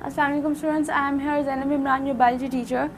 Assalamualaikum students, I am here Zainab Imran, your biology teacher.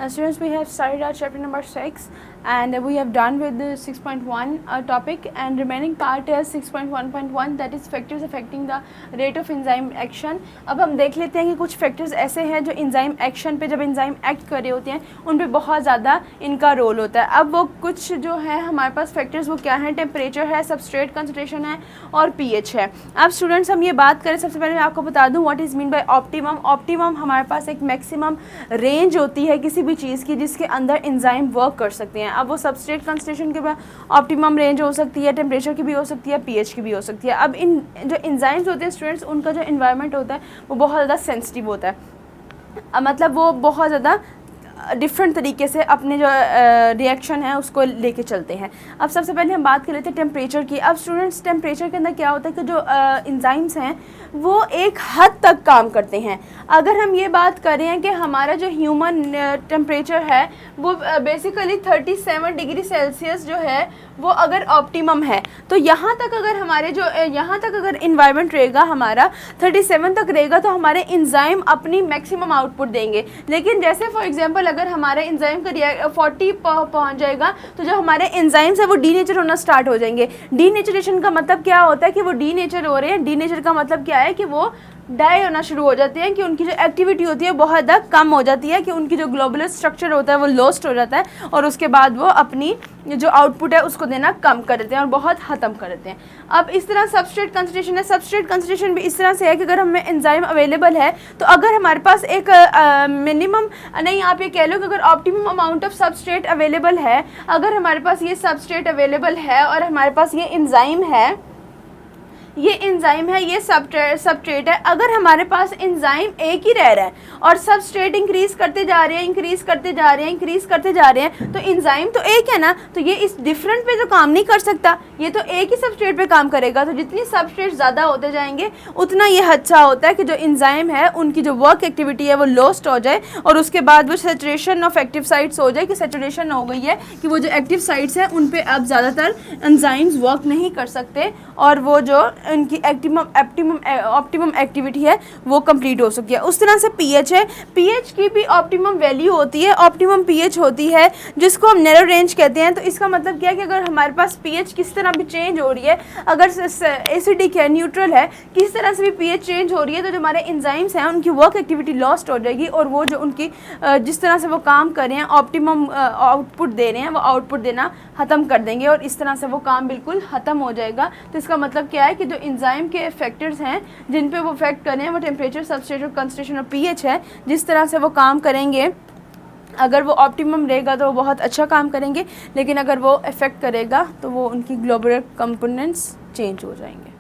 Students, we have started our chapter number 6 and we have done with the 6.1 topic, and remaining part is 6.1.1, that is factors affecting the rate of enzyme action. अब हम देख लेते हैं कि कुछ factors ऐसे हैं जो इंजाइम एक्शन पे, जब इंजाइम एक्ट कर रहे होते हैं उन पे बहुत ज़्यादा इनका रोल होता है. अब वो कुछ जो है हमारे पास फैक्टर्स वो क्या हैं, टेम्परेचर है, सबस्ट्रेट कंसंट्रेशन है और पीएच है. अब स्टूडेंट्स हम ये बात करें, सबसे पहले मैं आपको बता दूं what is mean by optimum. Optimum हमारे पास एक मैक्सिमम रेंज होती है किसी भी चीज़ की जिसके अंदर एंजाइम वर्क कर सकते हैं. अब वो सबस्ट्रेट कंसंट्रेशन के बाद ऑप्टिमम रेंज हो सकती है, टेम्परेचर की भी हो सकती है, पीएच की भी हो सकती है. अब इन जो एंजाइम्स होते हैं स्टूडेंट्स, उनका जो एनवायरनमेंट होता है वो बहुत ज़्यादा सेंसिटिव होता है. मतलब वो बहुत ज़्यादा डिफरेंट तरीके से अपने जो रिएक्शन है उसको लेके चलते हैं. अब सबसे पहले हम बात कर लेते हैं टेम्परेचर की. अब स्टूडेंट्स टेम्परेचर के अंदर क्या होता है कि जो एंजाइम्स हैं वो एक हद तक काम करते हैं. अगर हम ये बात करें कि हमारा जो ह्यूमन टेम्परेचर है वो बेसिकली 37 डिग्री सेल्सियस जो है वो अगर ऑप्टिमम है, तो यहाँ तक अगर हमारे जो यहाँ तक अगर इन्वायरमेंट रहेगा हमारा 37 तक रहेगा तो हमारे एंजाइम अपनी मैक्सिमम आउटपुट देंगे. लेकिन जैसे फॉर एग्जांपल अगर हमारे एंजाइम का 40 पहुँच जाएगा तो जो हमारे एंजाइम्स है वो डीनेचर होना स्टार्ट हो जाएंगे. डीनेचरेशन का मतलब क्या होता है कि वो डीनेचर हो रहे हैं. डीनेचर का मतलब क्या है कि वो डाई होना शुरू हो जाते हैं, कि उनकी जो एक्टिविटी होती है बहुत ज़्यादा कम हो जाती है, कि उनकी जो ग्लोबुलर स्ट्रक्चर होता है वो लॉस्ट हो जाता है और उसके बाद वो अपनी जो आउटपुट है उसको देना कम कर देते हैं और बहुत ख़त्म कर देते हैं. अब इस तरह सबस्ट्रेट कंसंट्रेशन है. सबस्ट्रेट कंसंट्रेशन भी इस तरह से है कि अगर हमें एंजाइम अवेलेबल है तो अगर हमारे पास एक मिनिमम नहीं, आप ये कह लो कि अगर optimum amount of substrate available है, अगर हमारे पास ये सबस्ट्रेट अवेलेबल है और हमारे पास ये एंजाइम है, ये सबस्ट्रेट है, अगर हमारे पास एंजाइम एक ही रह रहा है और सबस्ट्रेट इंक्रीज करते जा रहे हैं तो एंजाइम तो एक है ना, तो ये इस डिफरेंट पे तो काम नहीं कर सकता, ये तो एक ही सबस्ट्रेट पे काम करेगा. तो जितनी सबस्ट्रेट ज़्यादा होते जाएंगे उतना ये अच्छा होता है कि जो एंजाइम है उनकी जो वर्क एक्टिविटी है वो लॉस्ट हो जाए और उसके बाद वो सैचुरेशन ऑफ एक्टिव साइट्स हो जाए, कि सैचुरेशन हो गई है कि वो जो एक्टिव साइट्स हैं उन पे अब ज़्यादातर एंजाइम्स वर्क नहीं कर सकते और वो जो उनकी ऑप्टिमम एक्टिविटी है वो कंप्लीट हो सकती है. उस तरह से पीएच है. पीएच की भी ऑप्टिमम वैल्यू होती है, ऑप्टिमम पीएच होती है जिसको हम नैरो रेंज कहते हैं. तो इसका मतलब क्या है कि अगर हमारे पास पीएच किस तरह भी चेंज हो रही है, अगर एसिडिक है, न्यूट्रल है, किस तरह से भी पीएच चेंज हो रही है, तो जो हमारे एंजाइम्स हैं उनकी वर्क एक्टिविटी लॉस्ट हो जाएगी और वो जो उनकी जिस तरह से वो काम कर रहे हैं, ऑप्टिमम आउटपुट दे रहे हैं, वो आउटपुट देना ख़त्म कर देंगे और इस तरह से वो काम बिल्कुल ख़त्म हो जाएगा. तो इसका मतलब क्या है कि जो एंजाइम के फैक्टर्स हैं जिन पे वो इफेक्ट कर रहे हैं वो टेम्परेचर, सबस्ट्रेट, कंसंट्रेशन और पीएच है. जिस तरह से वो काम करेंगे, अगर वो ऑप्टिमम रहेगा तो वो बहुत अच्छा काम करेंगे, लेकिन अगर वो इफेक्ट करेगा तो वो उनकी ग्लोबुलर कंपोनेंट्स चेंज हो जाएंगे.